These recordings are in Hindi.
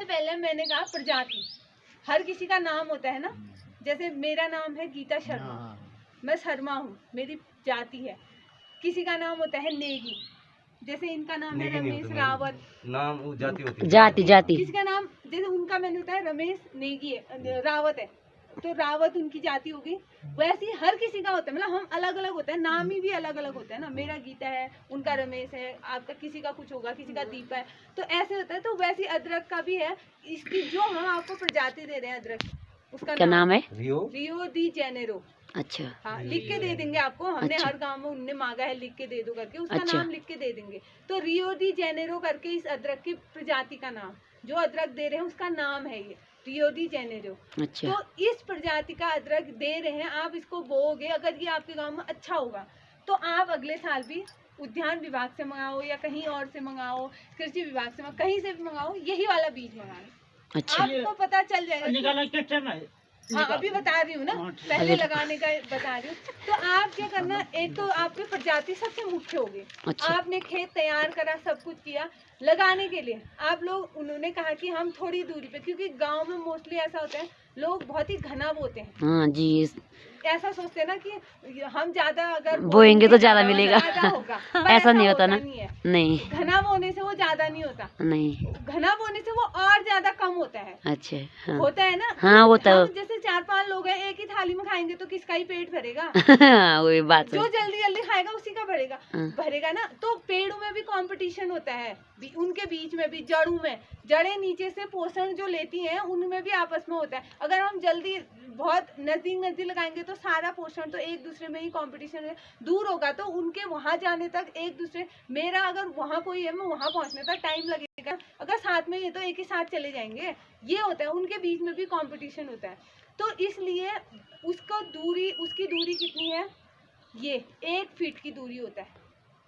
पहले मैंने कहा प्रजाति, हर किसी का नाम होता है ना। जैसे मेरा नाम है गीता शर्मा, मैं शर्मा हूँ, मेरी जाति है। किसी का नाम होता है नेगी, जैसे इनका नाम है रमेश रावत, नाम वो जाति होती है, जाति। किसी का नाम जैसे उनका मैंने होता है रमेश नेगी है, रावत है, तो रावत उनकी जाति होगी। वैसे ही हर किसी का होता है, मतलब हम अलग अलग होते हैं, नाम ही भी अलग अलग होता है ना। मेरा गीता है, उनका रमेश है, आपका किसी का कुछ होगा, किसी का दीपा है, तो ऐसे होता है। तो वैसे अदरक का भी है, इसकी जो हम आपको प्रजाति दे रहे हैं अदरक, उसका क्या नाम है? Rio de Janeiro. अच्छा, हाँ, लिख के दे देंगे आपको, हमने अच्छा। हर गांव में उनने मांगा है लिख के दे दो करके, उसका अच्छा। नाम लिख के दे देंगे। तो रियो डी जेनेरो करके इस अदरक की प्रजाति का नाम, जो अदरक दे रहे हैं उसका नाम है ये रियो डी जेनेरो। अच्छा। तो इस प्रजाति का अदरक दे रहे हैं, आप इसको बोओगे, अगर ये आपके गांव में अच्छा होगा तो आप अगले साल भी उद्यान विभाग से मंगाओ या कहीं और से मंगाओ, कृषि विभाग से मंगाओ, कहीं से भी मंगाओ, यही वाला बीज मंगाओ। अच्छा। आपको पता चल जाएगा। हाँ, अभी बता रही हूँ ना, पहले लगाने का बता रही हूँ। तो आप क्या करना, एक तो आपकी प्रजाति सबसे मुख्य होगी। अच्छा। आपने खेत तैयार करा, सब कुछ किया, लगाने के लिए आप लोग, उन्होंने कहा कि हम थोड़ी दूरी पे, क्योंकि गांव में मोस्टली ऐसा होता है, लोग बहुत ही घना बोते हैं। हाँ जी, ऐसा सोचते हैं ना कि हम ज्यादा अगर बोएंगे तो ज्यादा मिलेगा, होगा। ऐसा नहीं होता ना, नहीं, घना बोने से वो ज्यादा नहीं होता, नहीं, घना बोने से वो और ज्यादा कम होता है। अच्छा, हाँ। होता है ना, हाँ होता है। जैसे 4-5 लोग हैं, एक ही थाली में खाएंगे तो किसका ही पेट भरेगा? वही बात, जो जल्दी जल्दी खाएगा उसी का भरेगा, भरेगा ना। तो पेड़ों में भी कंपटीशन होता है, उनके बीच में भी, जड़ों में, जड़ें नीचे से पोषण जो लेती हैं उनमें भी आपस में होता है। अगर हम जल्दी बहुत नजदीक लगाएंगे तो सारा पोषण तो एक दूसरे में ही कंपटीशन है, दूर होगा तो उनके वहां जाने तक एक दूसरे, मेरा अगर वहां कोई है, मैं वहां पहुंचने तक टाइम लगेगा, अगर साथ में ये तो एक ही साथ चले जाएंगे। ये होता है, उनके बीच में भी कंपटीशन होता है। तो इसलिए उसकी दूरी कितनी है, ये 1 फीट की दूरी होता है,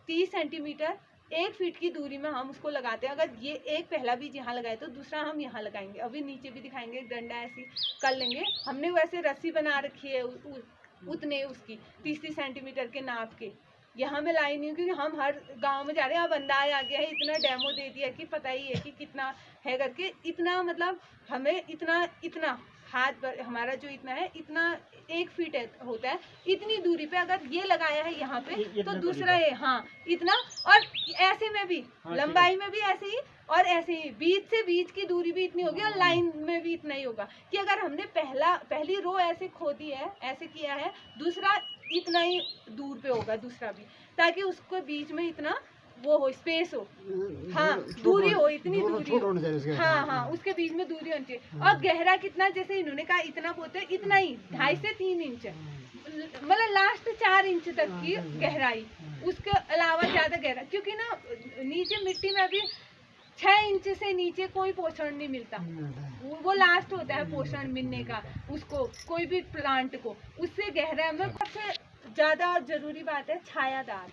30 सेंटीमीटर 1 फीट की दूरी में हम उसको लगाते हैं। अगर ये एक पहला बीज यहाँ लगाए तो दूसरा हम यहाँ लगाएंगे, अभी नीचे भी दिखाएंगे, डंडा ऐसी कर लेंगे। हमने वैसे रस्सी बना रखी है उतने उसकी 30 सेंटीमीटर के नाप के, यहाँ में लाई नहीं, क्योंकि हम हर गांव में जा रहे हैं, अब अंदाज आ गया है, इतना डेमो दे दिया कि पता ही है कि कितना है करके। इतना मतलब हमें इतना हाथ हमारा जो इतना है, इतना 1 फीट होता है, इतनी दूरी पे अगर ये लगाया है यहाँ पे तो दूसरा ये, हाँ इतना, और ऐसे में भी, लंबाई में भी ऐसे ही, और ऐसे ही बीज से बीज की दूरी भी इतनी होगी, और लाइन में भी इतना ही होगा। कि अगर हमने पहली रो ऐसे खोदी है, ऐसे किया है, दूसरा इतना ही दूर पे होगा दूसरा भी, ताकि उसको बीच में इतना वो हो, स्पेस हो, हाँ दूरी हो, इतनी दूरी हो, हाँ, उसके बीच में दूरी होनी चाहिए। और गहरा कितना, जैसे इन्होंने कहा इतना बोलते हैं, इतना ही 2.5 से 3 इंच, मतलब लास्ट 4 इंच तक की गहराई, उसके अलावा ज्यादा गहरा, क्योंकि ना नीचे मिट्टी में अभी 6 इंच से नीचे कोई पोषण नहीं मिलता, वो लास्ट होता है पोषण मिलने का उसको, कोई भी प्लांट को, उससे गहरा में। सबसे ज्यादा जरूरी बात है छायादार।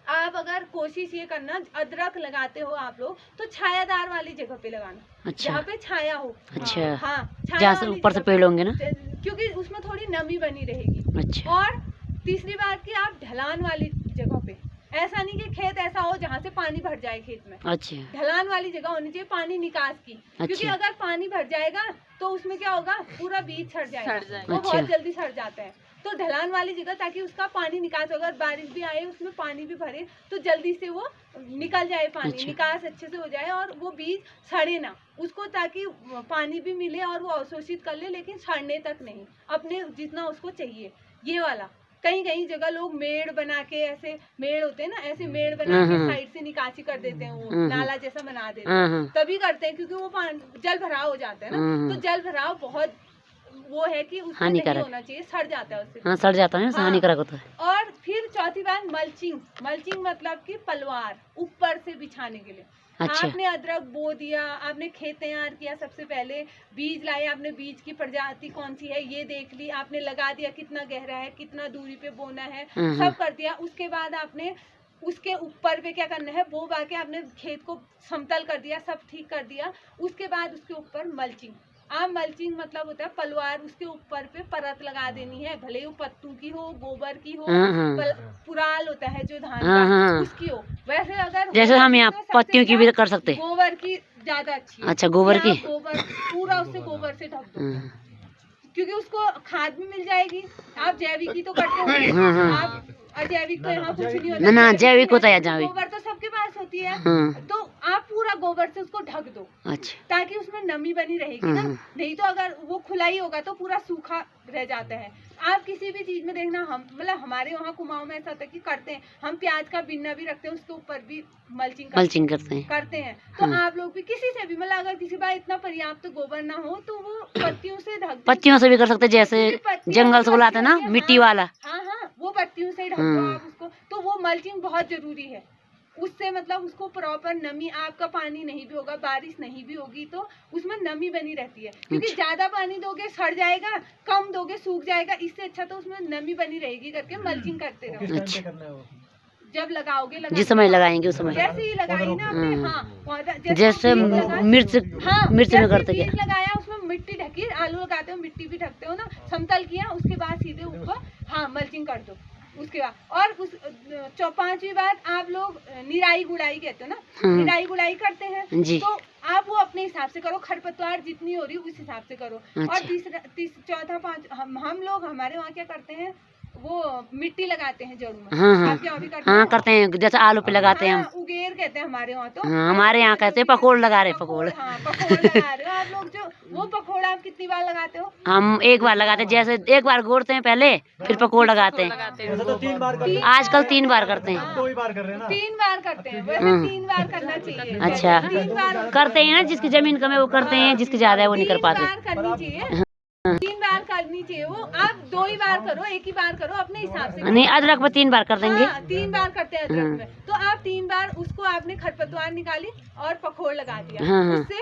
आप अगर कोशिश ये करना, अदरक लगाते हो आप लोग तो छायादार वाली जगह पे लगाना, अच्छा। जहाँ पे छाया हो, अच्छा, हाँ, जहाँ से ऊपर से पेड़ होंगे ना, क्योंकि उसमें थोड़ी नमी बनी रहेगी। अच्छा। और तीसरी बात कि आप ढलान वाली जगह पे, ऐसा नहीं कि खेत ऐसा हो जहाँ से पानी भर जाए खेत में, अच्छा, ढलान वाली जगह होनी चाहिए, पानी निकास की, अच्छा। क्योंकि अगर पानी भर जाएगा तो उसमें क्या होगा, पूरा बीज सड़ जाएगा, वो बहुत जल्दी सड़ जाता है। तो ढलान वाली जगह, ताकि उसका पानी निकास हो, अगर बारिश भी आए उसमें पानी भी भरे तो जल्दी से वो निकल जाए पानी, अच्छा। निकास अच्छे से हो जाए और वो बीज सड़े ना, उसको ताकि पानी भी मिले और वो अवशोषित कर ले, लेकिन सड़ने तक नहीं, अपने जितना उसको चाहिए। ये वाला कहीं जगह लोग मेड़ बना के, ऐसे मेड़ होते हैं ना, ऐसे मेड़ बना के साइड से निकासी कर देते हैं, वो नाला जैसा बना देते हैं, तभी करते हैं क्योंकि वो जल भराव हो जाता है ना। तो जल भराव बहुत वो है कि उसका नहीं होना चाहिए, सड़ जाता है उससे, हाँ सड़ जाता है, हाँ, हानिकारक होता है। और फिर चौथी बात मल्चिंग मतलब कि पलवार ऊपर से बिछाने के लिए। अच्छा। आपने अदरक बो दिया, आपने खेत तैयार किया, सबसे पहले बीज लाए, आपने बीज की प्रजाति कौन सी है ये देख ली, आपने लगा दिया कितना गहरा है, कितना दूरी पे बोना है, सब कर दिया। उसके बाद आपने उसके ऊपर पे क्या करना है, बो बा के आपने खेत को समतल कर दिया, सब ठीक कर दिया। उसके बाद उसके ऊपर मल्चिंग, मल्चिंग मतलब होता है पलवार, उसके ऊपर पे परत लगा देनी है, भले वो पत्तू की हो, गोबर की हो, पुराल होता है जो धान का, उसकी हो। वैसे अगर जैसे हम यहाँ पत्तियों की भी कर सकते हैं, गोबर की ज्यादा अच्छी है। अच्छा, गोबर की? गोबर पूरा उससे गोबर से ढक दो, क्योंकि उसको खाद भी मिल जाएगी। आप जैविक की तो करते हो, आप अजैविक तो यहाँ कुछ नहीं होता। ना जैविक होता है जैविक। गोबर तो सबके पास होती है, तो आप पूरा गोबर से उसको ढक दो। अच्छा, ताकि उसमें नमी बनी रहेगी ना। नहीं तो अगर वो खुला ही होगा तो पूरा सूखा रह जाता है। आप किसी भी चीज में देखना, हम मतलब हमारे वहाँ कुमाऊं में ऐसा होता है कि करते हैं, हम प्याज का बिन्ना भी रखते हैं, उसके ऊपर भी मल्चिंग करते हैं। तो आप लोग भी किसी से भी मतलब अगर किसी बार इतना पर्याप्त गोबर ना हो तो वो पत्तियों से ढक, पत्तियों से भी कर सकते, जैसे जंगल से बुलाते हैं ना मिट्टी वाला। हाँ, वो पत्तियों से ढक दो आप उसको, तो वो मल्चिंग बहुत जरूरी है। उससे मतलब उसको प्रॉपर नमी, आपका पानी नहीं भी होगा, बारिश नहीं भी होगी तो उसमें नमी बनी रहती है। क्योंकि ज्यादा पानी दोगे सड़ जाएगा, कम दोगे सूख जाएगा। इससे अच्छा तो उसमें नमी बनी रहेगी करके मल्चिंग करते रहो। जब लगाओगे जिस समय लगाएंगे उस समय, जैसे ही लगाई ना आपने, हाँ, जैसे मिर्च में करते क्या लगाया, उसमें मिट्टी ढकी, आलू लगाते हो मिट्टी भी ढकते हो ना, समतल किया, उसके बाद सीधे ऊपर मल्चिंग कर दो। उसके बाद और उस 5वीं बात आप लोग निराई गुड़ाई कहते हो ना, निराई गुड़ाई करते हैं तो आप वो अपने हिसाब से करो, खरपतवार जितनी हो रही है उस हिसाब से करो। और चौथा 5 हम लोग हमारे वहाँ क्या करते हैं, वो मिट्टी लगाते हैं जड़ों में। आपके यहाँ भी करते हैं जैसे आलू पे लगाते हैं हम, उगेर कहते हैं हमारे वहाँ। तो हमारे यहाँ कहते हैं पकोड़ लगा रहे, पकोड़ लगा रहे हो आप लोग। जो वो पकोड़ा आप कितनी बार लगाते हो? हम एक बार लगाते हैं, जैसे एक बार गोड़ते हैं पहले, फिर पकोड़ लगाते हैं। तो 3 बार आजकल 3 बार करते हैं। 2 ही बार कर रहे हैं ना? 3 बार करते हैं, वैसे 3 बार करना चाहिए। अच्छा, 3 बार करते हैं ना, जिसकी जमीन कम है वो करते हैं, जिसकी ज्यादा है वो नहीं कर पाते। 3 बार करनी चाहिए, 3 बार करनी चाहिए। वो आप 2 ही बार करो, 1 ही बार करो अपने हिसाब से। नहीं, अदरक में 3 बार कर देंगे। 3 बार करते हैं अदरक में। तो आप 3 बार उसको आपने खरपतवार निकाली और पकोड़ लगा दिया, उससे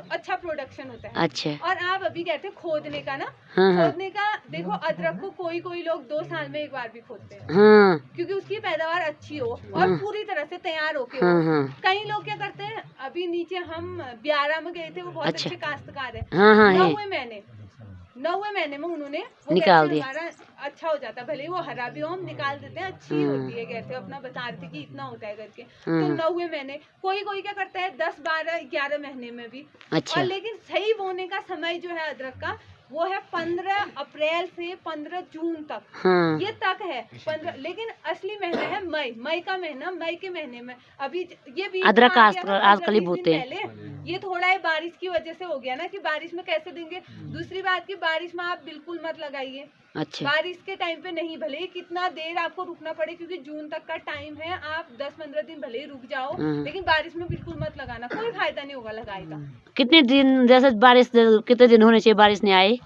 अच्छा प्रोडक्शन होता है। अच्छा। और आप अभी कहते हैं खोदने का ना, खोदने का देखो, अदरक को कोई लोग 2 साल में एक बार भी खोदते हैं, क्योंकि उसकी पैदावार अच्छी हो और पूरी तरह से तैयार होके हो। कई लोग क्या करते हैं, अभी नीचे हम ब्यारा में गए थे, वो बहुत अच्छे काश्तकार है, 9वें महीने में उन्होंने निकाल दिया। हमारा अच्छा हो जाता, भले वो हरा भी हो हम निकाल देते हैं, अच्छी होती है कहते हैं, अपना बता रहे थे कि इतना होता है करके। तो 9वें महीने कोई क्या करता है 10, 12, 11 महीने में भी। अच्छा। और लेकिन सही बोने का समय जो है अदरक का, वो है 15 अप्रैल से 15 जून तक। ये तक है 15, लेकिन असली महीना है मई का महीना। मई के महीने में अभी ये भी अदरक आजकल ही बोते हैं। ये थोड़ा है बारिश की वजह से हो गया ना, कि बारिश में कैसे देंगे। दूसरी बात की बारिश में आप बिल्कुल मत लगाइए। अच्छा। बारिश के टाइम पे नहीं, भले ही कितना देर आपको रुकना पड़े, क्योंकि जून तक का टाइम है, आप 10-15 दिन भले ही रुक जाओ, लेकिन बारिश में बिल्कुल मत लगाना, कोई फायदा नहीं होगा लगाई का। कितने दिन, जैसे बारिश कितने दिन होने चाहिए बारिश नहीं आई?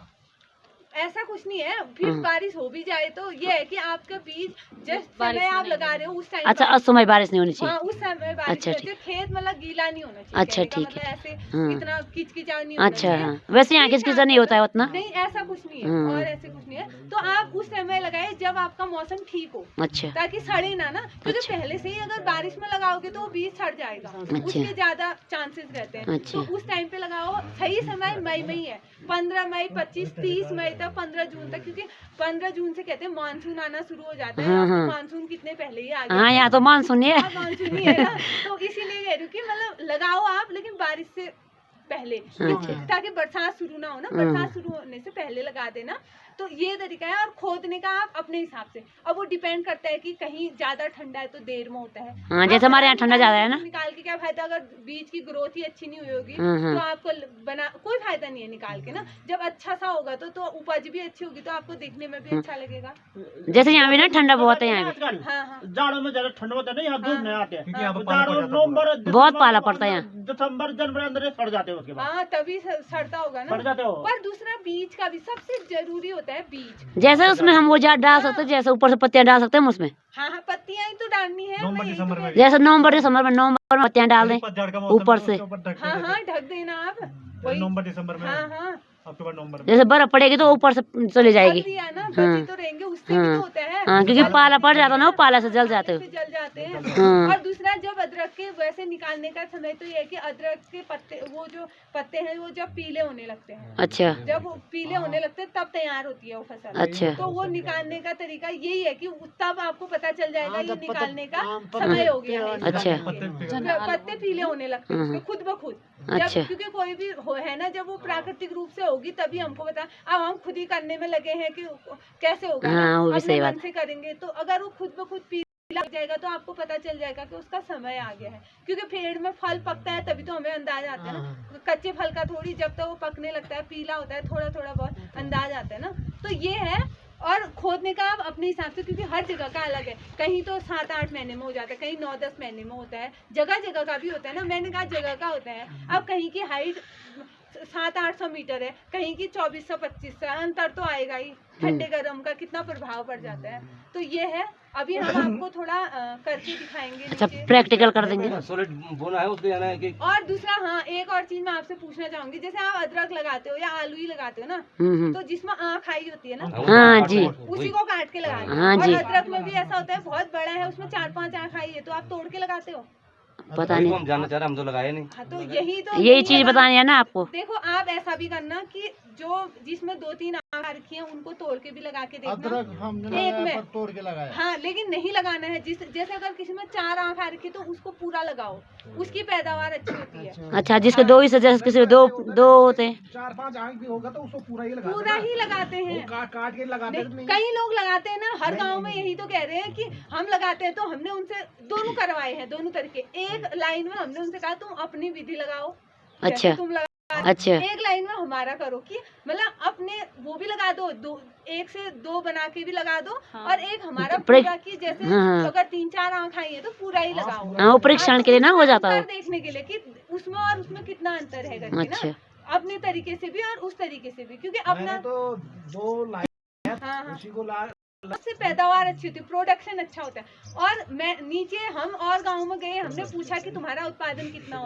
ऐसा कुछ नहीं है, फिर बारिश हो भी जाए तो ये है कि आपका बीज जिस समय आप लगा रहे हो उस टाइम, अच्छा, उस समय बारिश नहीं होनी चाहिए। उस समय बारिश। अच्छा, खेत मतलब गीला नहीं होना चाहिए। अच्छा, ठीक है। ऐसे इतना किचकिचा नहीं होना चाहिए। अच्छा, वैसे यहाँ किचकिचा नहीं होता है उतना? नहीं, ऐसा कुछ नहीं है, और ऐसे कुछ नहीं है। तो आप उस समय लगाए जब आपका मौसम ठीक हो। अच्छा। ताकि सड़े ना, क्योंकि पहले से ही अगर बारिश में लगाओगे तो वो बीज सड़ जाएगा, उसके ज्यादा चांसेस रहते हैं। तो उस टाइम पे लगाओ। सही समय मई में ही है, 15 मई, 25, 30 मई तक, 15 जून तक, क्योंकि 15 जून से कहते हैं मानसून आना शुरू हो जाता है। मानसून कितने पहले ही आ गया। हाँ, यहाँ तो मानसून ही है। मानसून ही है ना, तो इसीलिए कह रही हूँ कि मतलब लगाओ आप, लेकिन बारिश से पहले, ताकि बरसात शुरू ना हो ना, बरसात शुरू होने से पहले लगा देना। तो ये तरीका है। और खोदने का आप अपने हिसाब से, अब वो डिपेंड करता है कि कहीं ज्यादा ठंडा है तो देर में होता है। जैसे हमारे यहाँ ठंडा ज्यादा है ना, निकाल के क्या फायदा, अगर बीज की ग्रोथ ही अच्छी नहीं हुई होगी तो आपको कोई फायदा नहीं है निकाल के ना। जब अच्छा सा होगा तो उपज भी अच्छी होगी, तो आपको देखने में भी अच्छा लगेगा। जैसे यहाँ भी ना ठंडा बहुत है, यहाँ भी जाड़ों में ज्यादा ठंड होता है, यहाँ धूप नहीं आते, नवंबर बहुत पाला पड़ता है, दिसंबर जनवरी अंदर सड़ जाते हैं। उसके बाद तभी सड़ता होगा ना, सड़ जाते हो। पर दूसरा बीज का भी सबसे जरूरी होता है बीज। जैसे उसमें हम वो जाट डाल सकते हैं, जैसे ऊपर से पत्तियां डाल सकते हैं हम उसमें। हाँ, पत्तियां ही तो डालनी है। जैसे नवंबर दिसंबर में पत्तियां डाल दें ऊपर से। हाँ, ढक देना आप नवंबर दिसंबर में। हाँ, अक्टूबर नवंबर में। जैसे बर्फ पड़ेगी तो ऊपर से चले जाएगी। पक लिया ना, बची तो रहेंगे, उससे भी तो होता है। हाँ, क्योंकि पाला पड़ जाता ना, वो पाला से जल जाते हो। से जल जाते हैं। हाँ। और दूसरा, जब अदरक के वैसे निकालने का समय तो ये है कि अदरक के पत्ते, वो जो पत्ते हैं वो जब पीले होने लगते हैं, अच्छा जब वो पीले होने लगते हैं तब तैयार होती है वो फसल। अच्छा। तो वो निकालने का तरीका यही है कि तब आपको पता चल जाएगा ये निकालने का समय हो गया है। अच्छा। पत्ते पीले होने लगते हैं उसके खुद ब खुद। अच्छा। जब क्योंकि कोई भी है ना, जब वो प्राकृतिक रूप से होगी तभी हमको पता। अब हम खुद ही करने में लगे हैं कि कैसे होगा ना, हाँ, वो भी अपने सही मन बात। से करेंगे तो अगर वो खुद ब खुद पीला लग जाएगा तो आपको पता चल जाएगा कि उसका समय आ गया है। क्योंकि पेड़ में फल पकता है तभी तो हमें अंदाज आता है ना, कच्चे फल का थोड़ी, जब तक वो पकने लगता है, पीला होता है, थोड़ा थोड़ा बहुत अंदाज आता है ना। तो ये है। और खोदने का आप अपने हिसाब से, क्योंकि हर जगह का अलग है, कहीं तो 7-8 महीने में हो जाता है, कहीं 9-10 महीने में होता है, जगह जगह का भी होता है ना। मैंने कहा जगह का होता है। अब कहीं की हाइट 700-800 मीटर है, कहीं की 2400-2500, अंतर तो आएगा ही। ठंडे गर्म का कितना प्रभाव पड़ जाता है। तो ये है। अभी हम आपको थोड़ा करके दिखाएंगे अच्छा, नीचे। प्रैक्टिकल कर देंगे। बोना है उसको, है कि और दूसरा, हाँ, एक और चीज मैं आपसे पूछना चाहूंगी, जैसे आप अदरक लगाते हो या आलू ही लगाते हो ना, तो जिसमें आँख आई होती है ना, हाँ जी। उसी को काट के लगाते हो। हाँ जी। और अदरक में भी ऐसा होता है, बहुत बड़ा है, उसमें 4-5 आँख आई है, तो आप तोड़ के लगाते हो। पता हम नहीं, जानना चाह रहे, हम तो लगाए नहीं। हाँ, तो यही तो यही चीज बतानी है ना आपको। देखो, आप ऐसा भी करना कि जो जिसमें 2-3 आँख आ रखी है उनको तोड़ के भी लगा के देखना। अदरक हमने एक लगाया में पर तोड़ के लगाया। हाँ, लेकिन नहीं लगाना है। जैसे अगर किसी में 4 आँख आ रखी तो उसको पूरा लगाओ, उसकी पैदावार अच्छी होती है। अच्छा, जिसके दो ही से, जैसे किसी के दो होते हैं। 4-5 आँख भी होगा तो उसको पूरा ही लगाते पूरा ही लगाते हैं। काट के लगाते नहीं, कई लोग लगाते हैं ना, हर गांव में यही तो कह रहे हैं कि हम लगाते हैं। तो हमने उनसे दोनों करवाए हैं, दोनों तरीके। एक लाइन में हमने उनसे कहा तुम अपनी विधि लगाओ, अच्छा। तुम लगा। अच्छा। एक लाइन में हमारा करो कि मतलब अपने वो भी लगा दो, 1 से 2 बना के भी लगा दो। हाँ। और एक हमारा पूरा की जैसे अगर 3-4 आँख आई है तो पूरा ही लगाओ। हाँ, वो परीक्षण के लिए ना हो जाता है, देखने के लिए कि उसमें और उसमें कितना अंतर है करके अच्छा। ना, अपने तरीके से भी और उस तरीके से भी, क्योंकि अपना तो 2 लाइन हाँ, उसी को उससे पैदावार अच्छी होती है, प्रोडक्शन अच्छा होता है। और मैं नीचे हम और गाँव में गए, हमने पूछा कि तुम्हारा उत्पादन कितना होता है।